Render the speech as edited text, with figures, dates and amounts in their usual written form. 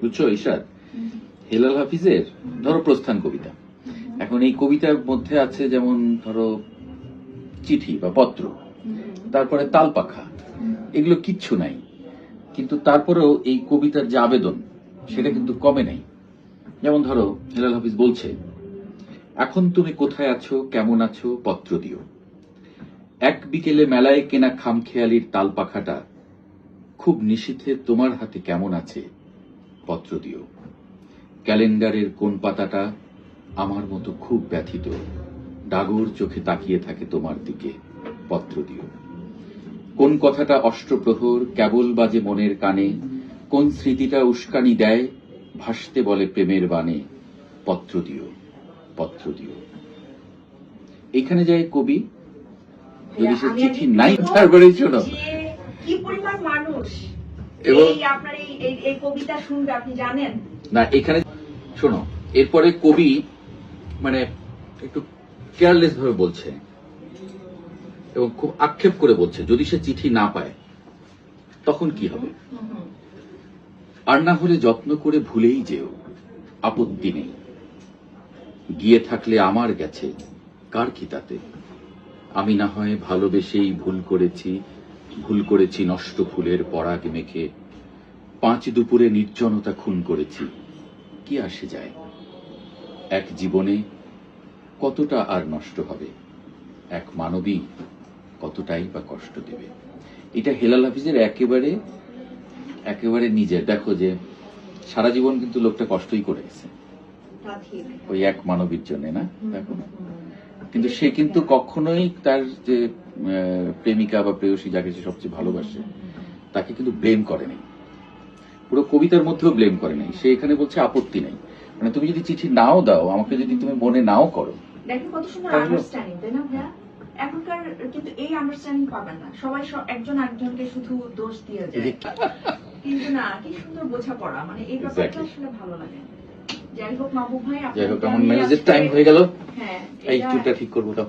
বুঝছো ইশরাত? হেলাল হাফিজের ধরো প্রস্থান কবিতা, এখন এই কবিতার মধ্যে আছে যেমন ধরো চিঠি বা পত্র, তারপরে তালপাখা, এগুলো কিচ্ছু নাই, কিন্তু তারপরেও এই কবিতার যে আবেদন সেটা কিন্তু কমে নাই। যেমন ধরো হেলাল হাফিজ বলছে, এখন তুমি কোথায় আছো, কেমন আছো, পত্র দিও। এক বিকেলে মেলায় কেনা খামখেয়ালির তালপাখাটা খুব নিশীথে তোমার হাতে কেমন আছে, পত্র দিও। ক্যালেন্ডারের কোন পাতাটা আমার মতো খুব ব্যথিত, ডাগর চোখে তাকিয়ে থাকে তোমার দিকে, পত্র দিও। কোন কথাটা অষ্টপ্রহর কেবল বাজে মনের কানে, কোন স্মৃতিটা উস্কানি দেয় ভাসতে বলে প্রেমের বাণে, পত্র দিও, পত্র দিও। এখানে যায় কবি যদি সে চিঠি নাই, তারপরে শোনো কি পরিমাণ মানুষ এবং আপনার এই কবিতা শুনবে আপনি জানেন না। এখানে শোনো, এরপরে কবি মানে একটু কেয়ারলেস ভাবে বলছে এবং খুব আক্ষেপ করে বলছে, যদি সে চিঠি না পায় তখন কি হবে। আর না হলে যত্ন করে ভুলেই যেও, আপত্তি নেই। গিয়ে থাকলে আমার গেছে, কার কি তাতে। আমি না হয় ভালোবেসেই ভুল করেছি নষ্ট ফুলের পরাগ মেখে। 5 দুপুরে নির্জনতা খুন করেছি, কি আসে যায়। এক জীবনে কতটা আর নষ্ট হবে, এক মানবী কতটাই বা কষ্ট দেবে। এটা হেলাল হাফিজের একেবারে নিজের। দেখো যে সারা জীবন কিন্তু লোকটা কষ্টই করে গেছে ওই এক মানবীর জন্য, না? দেখো, কিন্তু সে কিন্তু কখনোই তার যে প্রেমিকা বা প্রেয়সী, যাকে সে সবচেয়ে ভালোবাসে, তাকে কিন্তু ব্লেম করে নাই। পুরো কবিতার মধ্যেও ব্লেম করে নাই। সে এখানে বলছে আপত্তি নেই, মানে তুমি যদি চিঠি নাও দাও আমাকে, যদি তুমি মনে নাও করো। দেখেন কত সুন্দর আন্ডারস্ট্যান্ডিং, তাই না ভাইয়া? এখনকার কিন্তু এই আন্ডারস্ট্যান্ডিং পাবেন না, সবাই একজন একজনকে শুধু দোষ দিয়ে যায়, কিন্তু না, কি সুন্দর বোঝাপড়া, মানে এই ব্যাপারটা আসলে ভালো লাগে। যাই হোক মাহবুব ভাই, যাই হোক, আমার ম্যানেজের টাইম হয়ে গেল। হ্যাঁ, এই চুলটা ঠিক করবো দাও।